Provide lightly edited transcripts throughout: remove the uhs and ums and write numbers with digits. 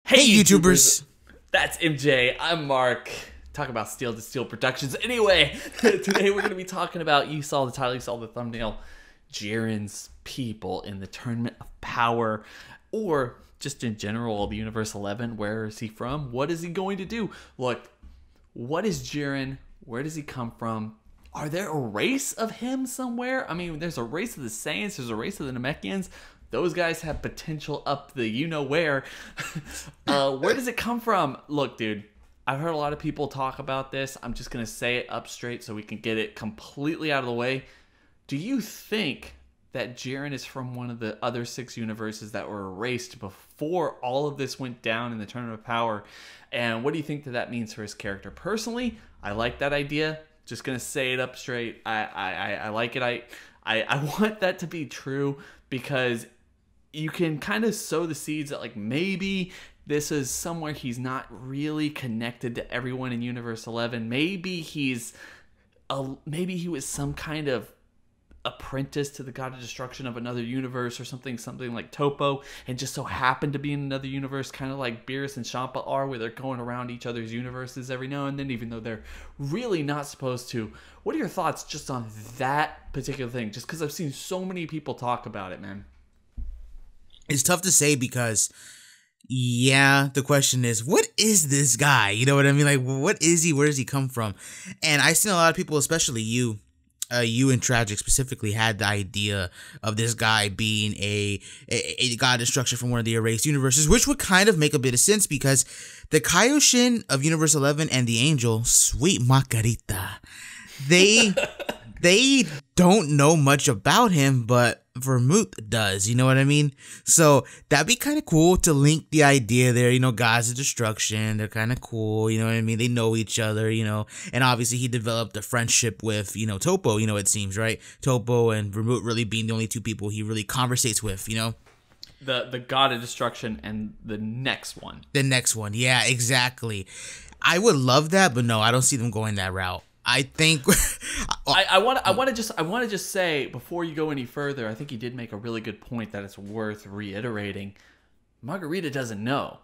Hey, YouTubers! That's MJ. I'm Mark. Talk about Steel to Steel Productions. Anyway, today we're going to be talking about, you saw the title, you saw the thumbnail, Jiren's people in the Tournament of Power, or just in general, the Universe 11. Where is he from? What is he going to do? Look, what is Jiren? Where does he come from? Are there a race of him somewhere? I mean, there's a race of the Saiyans, there's a race of the Namekians. Those guys have potential up the you-know-where. Where does it come from? Look, dude, I've heard a lot of people talk about this. I'm just going to say it up straight so we can get it completely out of the way. Do you think that Jiren is from one of the other 6 universes that were erased before all of this went down in the Tournament of Power? And what do you think that means for his character? Personally, I like that idea. Just going to say it up straight. I like it. I want that to be true because you can kind of sow the seeds that, like, maybe this is somewhere he's not really connected to everyone in Universe 11. Maybe he was some kind of apprentice to the God of Destruction of another universe or something like Topo, and just so happened to be in another universe, kind of like Beerus and Champa are, where they're going around each other's universes every now and then, even though they're really not supposed to. What are your thoughts just on that particular thing? Just because I've seen so many people talk about it, man. It's tough to say because, yeah, the question is, what is this guy? You know what I mean? Like, what is he? Where does he come from? And I've seen a lot of people, especially you and Tragic specifically, had the idea of this guy being a god of destruction from one of the erased universes, which would kind of make a bit of sense because the Kaioshin of Universe 11 and the Angel, sweet Macarita, they don't know much about him, but Vermouth does, you know what I mean? So that'd be kind of cool to link the idea there, you know, gods of destruction, they're kind of cool, you know what I mean? They know each other, you know, and obviously he developed a friendship with, you know, Topo, you know, it seems, right? Topo and Vermouth really being the only 2 people he really conversates with, you know? The God of Destruction and the next one. The next one, yeah, exactly. I would love that, but no, I don't see them going that route. I think I want to just say, before you go any further, I think you did make a really good point that it's worth reiterating. Margarita doesn't know.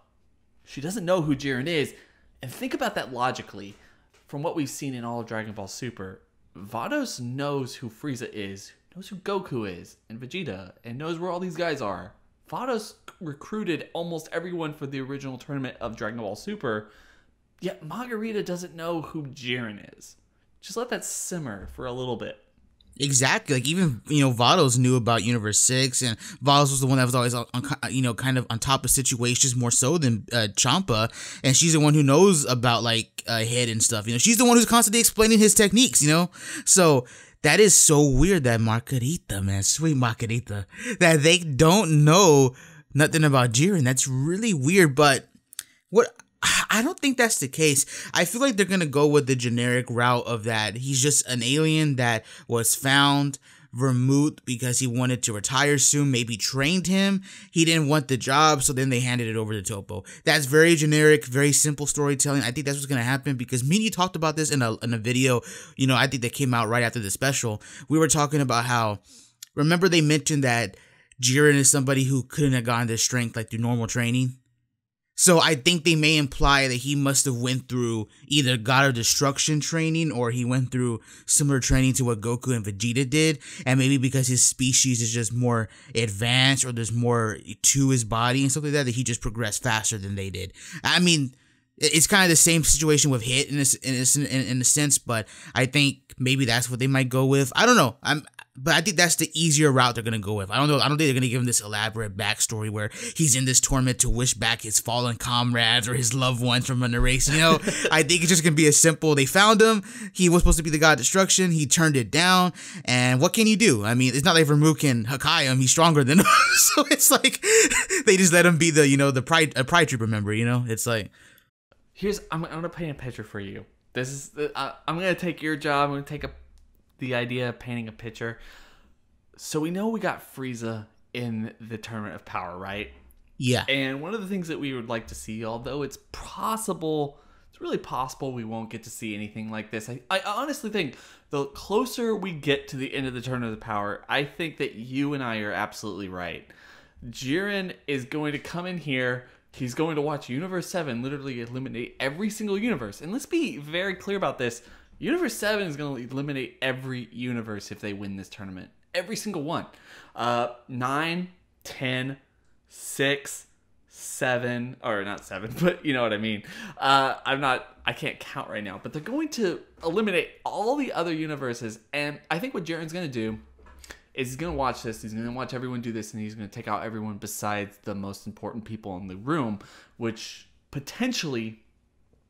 She doesn't know who Jiren is. And think about that logically. From what we've seen in all of Dragon Ball Super, Vados knows who Frieza is, knows who Goku is, and Vegeta, and knows where all these guys are. Vados recruited almost everyone for the original tournament of Dragon Ball Super, yet Margarita doesn't know who Jiren is. Just let that simmer for a little bit. Exactly. Like, even, you know, Vados knew about Universe 6, and Vados was the one that was always, you know, kind of on top of situations more so than Champa, and she's the one who knows about, like, Head and stuff, you know. She's the one who's constantly explaining his techniques, you know. So that is so weird that Margarita, man, sweet Margarita, that they don't know nothing about Jiren. That's really weird, but I don't think that's the case. I feel like they're going to go with the generic route of that he's just an alien that was found. Vermouth, because he wanted to retire soon, maybe trained him. He didn't want the job, so then they handed it over to Topo. That's very generic, very simple storytelling. I think that's what's going to happen because me and you talked about this in a video, you know, I think that came out right after the special. We were talking about how, remember they mentioned that Jiren is somebody who couldn't have gotten this strength like through normal training? So I think they may imply that he must have went through either God of Destruction training or he went through similar training to what Goku and Vegeta did. And maybe because his species is just more advanced or there's more to his body and stuff like that he just progressed faster than they did. I mean, it's kind of the same situation with Hit in a sense, but I think maybe that's what they might go with. I don't know. But I think that's the easier route they're going to go with. I don't know. I don't think they're going to give him this elaborate backstory where he's in this tournament to wish back his fallen comrades or his loved ones from an race. You know, I think it's just going to be as simple. They found him. He was supposed to be the God of Destruction. He turned it down. And what can you do? I mean, it's not like Vermouth can Hakai him. He's stronger than him. So it's like they just let him be the, you know, the pride trooper member, you know? It's like, I'm going to paint a picture for you. This is, I'm going to take your job. I'm going to take the idea of painting a picture. So we know we got Frieza in the Tournament of Power, right? Yeah. And one of the things that we would like to see, although it's really possible we won't get to see anything like this. I honestly think the closer we get to the end of the Tournament of Power, I think that you and I are absolutely right. Jiren is going to come in here He's going to watch Universe 7 literally eliminate every single universe. And let's be very clear about this. Universe 7 is going to eliminate every universe if they win this tournament. Every single one. 9, 10, 6, 7, or not 7, but you know what I mean. I can't count right now, but they're going to eliminate all the other universes. And I think what Jiren's going to do is he's going to watch this. He's going to watch everyone do this, and he's going to take out everyone besides the most important people in the room, which potentially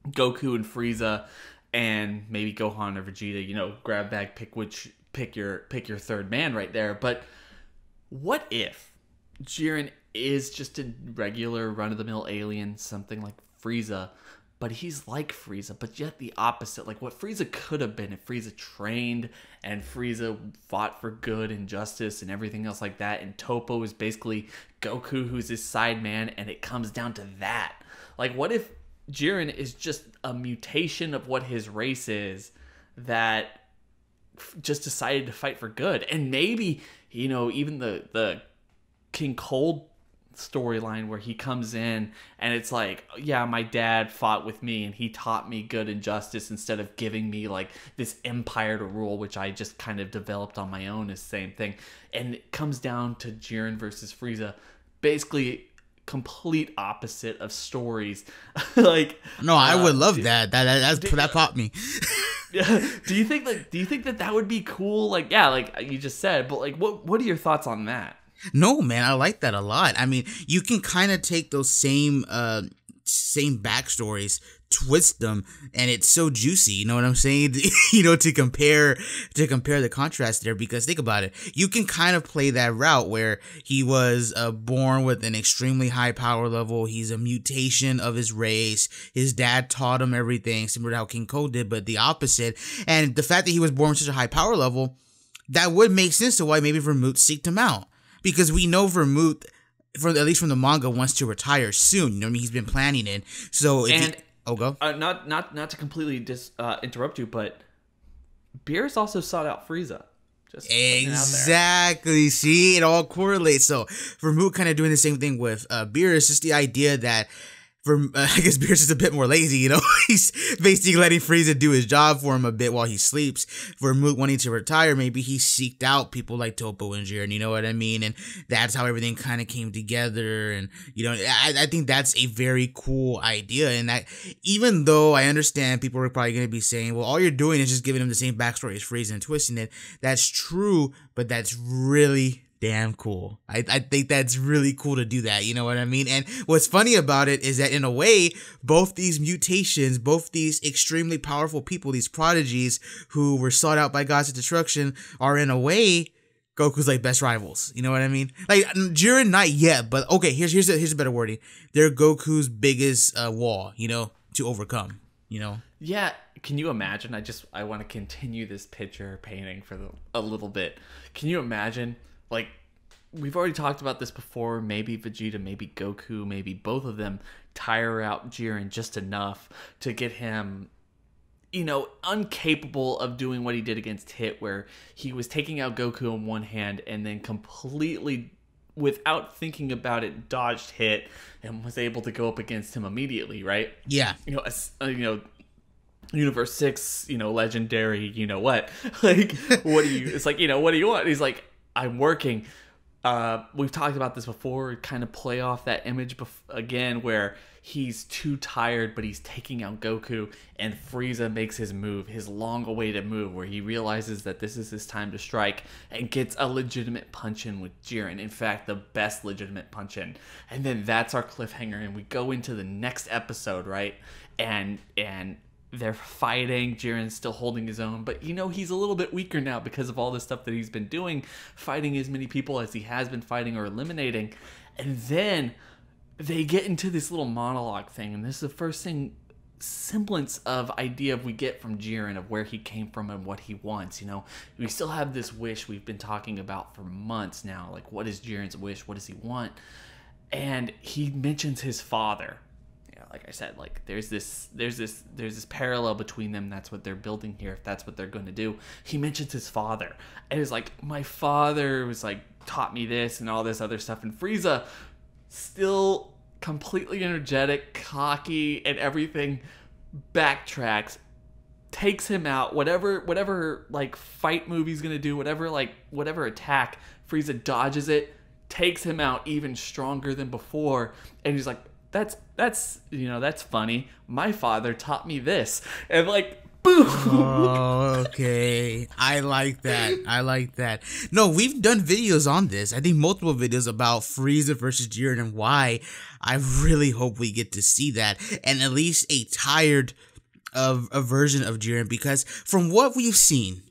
Goku and Frieza and maybe Gohan or Vegeta, you know, grab bag, pick your third man right there. But what if Jiren is just a regular run-of-the-mill alien, something like Frieza, but he's like Frieza, but yet the opposite, like what Frieza could have been if Frieza trained and Frieza fought for good and justice and everything else like that, and Toppo is basically Goku, who's his side man, and it comes down to that. Like, what if Jiren is just a mutation of what his race is that just decided to fight for good? And maybe, you know, even the King Cold storyline where he comes in and it's like, yeah, my dad fought with me and he taught me good and justice instead of giving me like this empire to rule, which I just kind of developed on my own, is the same thing. And it comes down to Jiren versus Frieza, basically complete opposite of stories. Like, no, I would love that. That popped me. Do you think that would be cool? Like, yeah, like you just said, but like, what are your thoughts on that? No, man, I like that a lot. I mean, you can kind of take those same backstories, twist them, and it's so juicy. You know what I'm saying? You know, to compare the contrast there, because think about it. You can kind of play that route where he was born with an extremely high power level. He's a mutation of his race. His dad taught him everything, similar to how King Cole did, but the opposite. And the fact that he was born with such a high power level, that would make sense to why maybe Vermouth seeked him out. Because we know Vermouth, at least from the manga, wants to retire soon. You know what I mean? He's been planning it. So go. Not to completely interrupt you, but Beerus also sought out Frieza. Just exactly. See, it all correlates. So Vermouth kind of doing the same thing with Beerus. Just the idea that I guess Beerus is a bit more lazy, you know. He's basically letting Frieza do his job for him a bit while he sleeps. Vermouth wanting to retire, maybe he seeked out people like Toppo and Jiren, you know what I mean? And that's how everything kind of came together. And, you know, I think that's a very cool idea. And that, even though I understand people are probably going to be saying, well, all you're doing is just giving him the same backstory as Frieza and twisting it. That's true, but that's really damn cool. I think that's really cool to do that, you know what I mean? And what's funny about it is that in a way, both these mutations, both these extremely powerful people, these prodigies who were sought out by gods of destruction, are in a way Goku's like best rivals. You know what I mean? Like Jiren, not yet, but okay, here's a better wording. They're Goku's biggest wall, you know, to overcome, you know? Yeah, can you imagine? I want to continue this picture painting for a little bit. Can you imagine? Like, we've already talked about this before. Maybe Vegeta, maybe Goku, maybe both of them tire out Jiren just enough to get him, you know, incapable of doing what he did against Hit, where he was taking out Goku in one hand and then completely, without thinking about it, dodged Hit and was able to go up against him immediately, right? Yeah. You know, Universe 6, you know, legendary, you know what? Like, what do you, it's like, you know, what do you want? He's like, I'm working. We've talked about this before, kind of play off that image again where he's too tired, but he's taking out Goku, and Frieza makes his move, his long-awaited move, where he realizes that this is his time to strike and gets a legitimate punch-in with Jiren. In fact, the best legitimate punch-in. And then that's our cliffhanger, and we go into the next episode, right? And they're fighting. Jiren's still holding his own, but you know, he's a little bit weaker now because of all the stuff that he's been doing, fighting as many people as he has been fighting or eliminating. And then they get into this little monologue thing, and this is the first semblance of idea we get from Jiren of where he came from and what he wants. You know, we still have this wish we've been talking about for months now. Like, what is Jiren's wish? What does he want? And he mentions his father. Like I said, like there's this parallel between them. That's what they're building here. If that's what they're going to do, he mentions his father, and it's like, my father was like taught me this and all this other stuff. And Frieza still completely energetic, cocky, and everything, backtracks, takes him out. Whatever like fight move he's gonna do, whatever attack, Frieza dodges it, takes him out even stronger than before, and he's like, that's funny. My father taught me this, and like, boom. Oh, okay. I like that. No, we've done videos on this. I think multiple videos about Frieza versus Jiren and why. I really hope we get to see that, and at least a tired of a version of Jiren, because from what we've seen,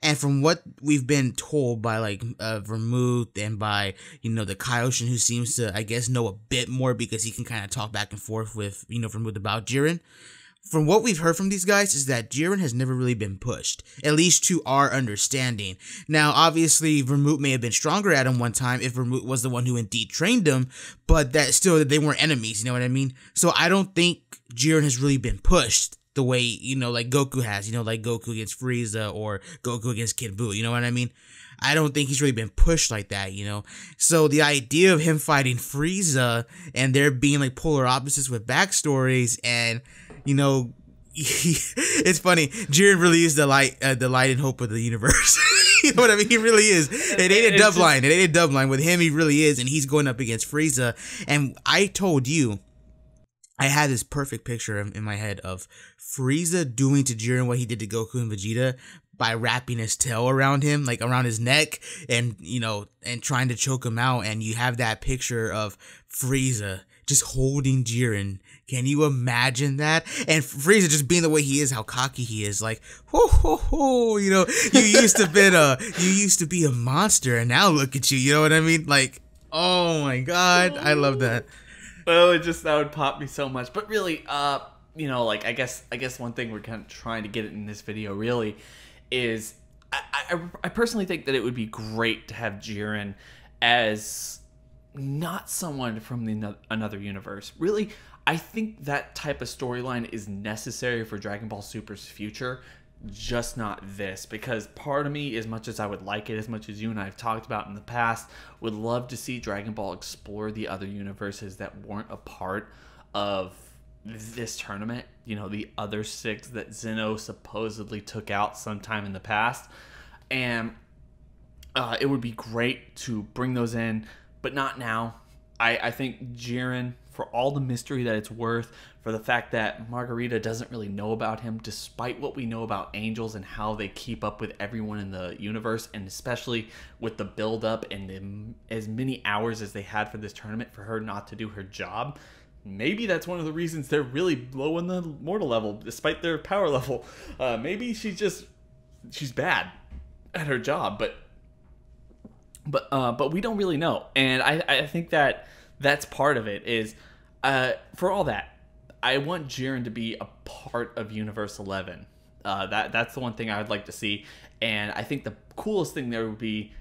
and from what we've been told by like Vermouth and by the Kaioshin, who seems to, I guess, know a bit more because he can kind of talk back and forth with Vermouth about Jiren. From what we've heard from these guys is that Jiren has never really been pushed, at least to our understanding. Now, obviously, Vermouth may have been stronger at him one time if Vermouth was the one who indeed trained him, but that still, they weren't enemies, you know what I mean? So I don't think Jiren has really been pushed the way, like Goku has, like Goku against Frieza or Goku against Kid Buu, you know what I mean? I don't think he's really been pushed like that, So the idea of him fighting Frieza and there being like polar opposites with backstories and, it's funny. Jiren really is the light and hope of the universe. You know what I mean? He really is. It ain't a dub line. It ain't a dub line. With him, he really is, and he's going up against Frieza. And I told you, I had this perfect picture in my head of Frieza doing to Jiren what he did to Goku and Vegeta by wrapping his tail around him, like around his neck, and and trying to choke him out. And you have that picture of Frieza just holding Jiren. Can you imagine that? And Frieza just being the way he is, how cocky he is, like, ho ho ho, you used to be a monster, and now look at you, you know what I mean? Like, oh my god, I love that. Oh, that would pop me so much. But really, like I guess one thing we're kind of trying to get in this video really is I personally think that it would be great to have Jiren as not someone from another universe. Really, I think that type of storyline is necessary for Dragon Ball Super's future, just not this, because part of me, as much as I would like it, as much as you and I have talked about in the past, would love to see Dragon Ball explore the other universes that weren't a part of this tournament, the other 6 that Zeno supposedly took out sometime in the past, and it would be great to bring those in, but not now. I think Jiren, for all the mystery that it's worth, for the fact that Margarita doesn't really know about him, despite what we know about angels and how they keep up with everyone in the universe, and especially with the build-up and as many hours as they had for this tournament for her not to do her job. Maybe that's one of the reasons they're really low in the mortal level, despite their power level. Maybe she's bad at her job, but we don't really know. And I think that's part of it is, for all that, I want Jiren to be a part of Universe 11. That's the one thing I would like to see. And I think the coolest thing there would be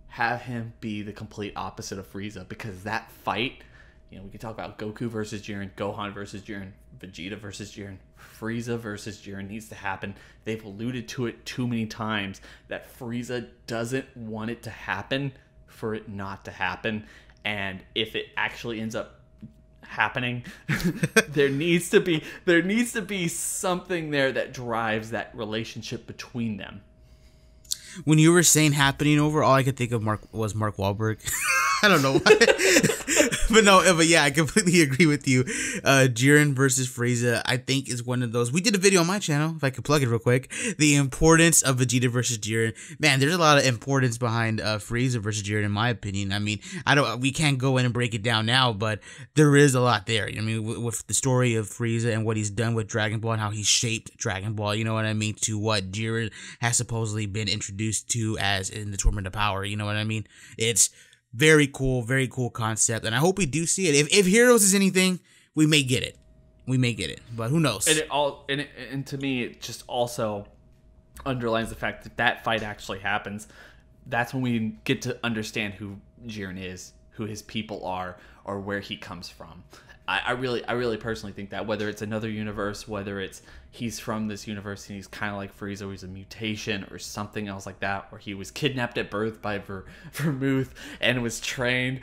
have him be the complete opposite of Frieza, because that fight, we can talk about Goku versus Jiren, Gohan versus Jiren, Vegeta versus Jiren, Frieza versus Jiren needs to happen. They've alluded to it too many times that Frieza doesn't want it to happen for it not to happen. And if it actually ends up happening, there needs to be something there that drives that relationship between them. When you were saying happening over, all I could think of was Mark Wahlberg. I don't know why. but yeah, I completely agree with you. Jiren versus Frieza, I think, is one of those. We did a video on my channel, if I could plug it real quick. The importance of Vegeta versus Jiren. Man, there's a lot of importance behind Frieza versus Jiren, in my opinion. I mean, we can't go in and break it down now, but there is a lot there. I mean, with the story of Frieza and what he's done with Dragon Ball and how he shaped Dragon Ball, you know what I mean, to what Jiren has supposedly been introduced to as in the Tournament of Power, you know what I mean? It's very cool concept, and I hope we do see it. If Heroes is anything, we may get it. But who knows? And to me, it just also underlines the fact that that fight actually happens. That's when we get to understand who Jiren is, who his people are, or where he comes from. I really personally think that, whether it's another universe, whether it's he's from this universe and he's kind of like Frieza, or he's a mutation or something else like that, or he was kidnapped at birth by Vermouth and was trained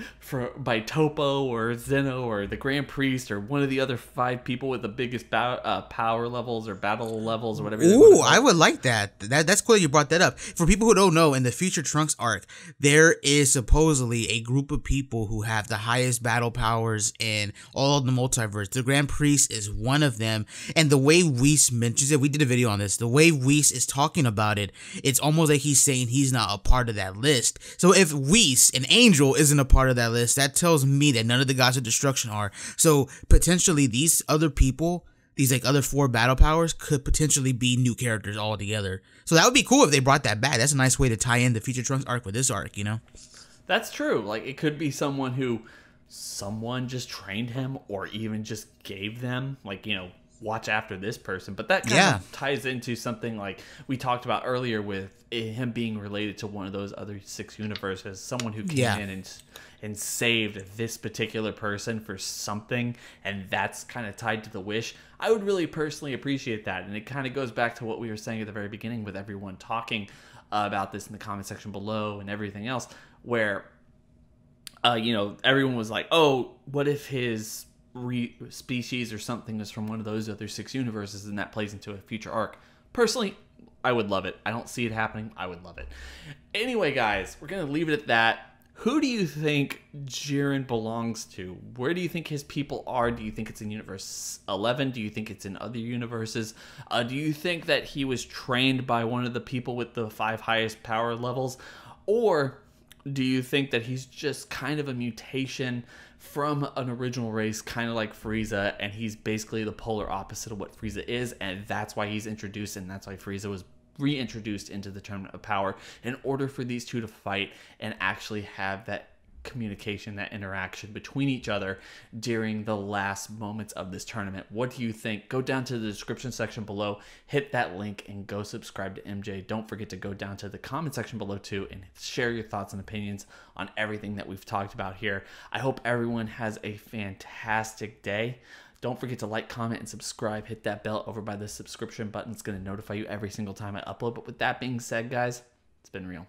by Topo or Zeno or the Grand Priest or one of the other 5 people with the biggest power levels or battle levels or whatever. Ooh, I would like that. That's cool you brought that up. For people who don't know, in the Future Trunks arc, there is supposedly a group of people who have the highest battle powers in all of the multiverse. The Grand Priest is one of them, and the way Whis mentions it, we did a video on this, the way Whis is talking about it, it's almost like he's saying he's not a part of that list. So if Whis, an angel, isn't a part of that list, that tells me that none of the gods of destruction are. So potentially these other people, these like other 4 battle powers, could potentially be new characters altogether. So that would be cool if they brought that back. That's a nice way to tie in the Future Trunks arc with this arc, you know? That's true. Like, it could be someone just trained him, or even just gave them, like, you know, watch after this person. But that kind of ties into something like we talked about earlier with him being related to one of those other 6 universes, someone who came in and saved this particular person for something, and that's kind of tied to the wish. I would really personally appreciate that, and it kind of goes back to what we were saying at the very beginning with everyone talking about this in the comment section below and everything else, where you know, everyone was like, oh, what if his species or something is from one of those other 6 universes, and that plays into a future arc. Personally, I would love it. I don't see it happening. I would love it. Anyway, guys, we're going to leave it at that. Who do you think Jiren belongs to? Where do you think his people are? Do you think it's in Universe 11? Do you think it's in other universes? Do you think that he was trained by one of the people with the 5 highest power levels? Or do you think that he's just kind of a mutation from an original race, kind of like Frieza, and he's basically the polar opposite of what Frieza is, and that's why he's introduced, and that's why Frieza was reintroduced into the Tournament of Power, in order for these two to fight and actually have that communication, that interaction between each other during the last moments of this tournament. What do you think? Go down to the description section below, hit that link, and go subscribe to MJ. Don't forget to go down to the comment section below too and share your thoughts and opinions on everything that we've talked about here. I hope everyone has a fantastic day. Don't forget to like, comment, and subscribe. Hit that bell over by the subscription button. It's going to notify you every single time I upload. But with that being said, guys, it's been real.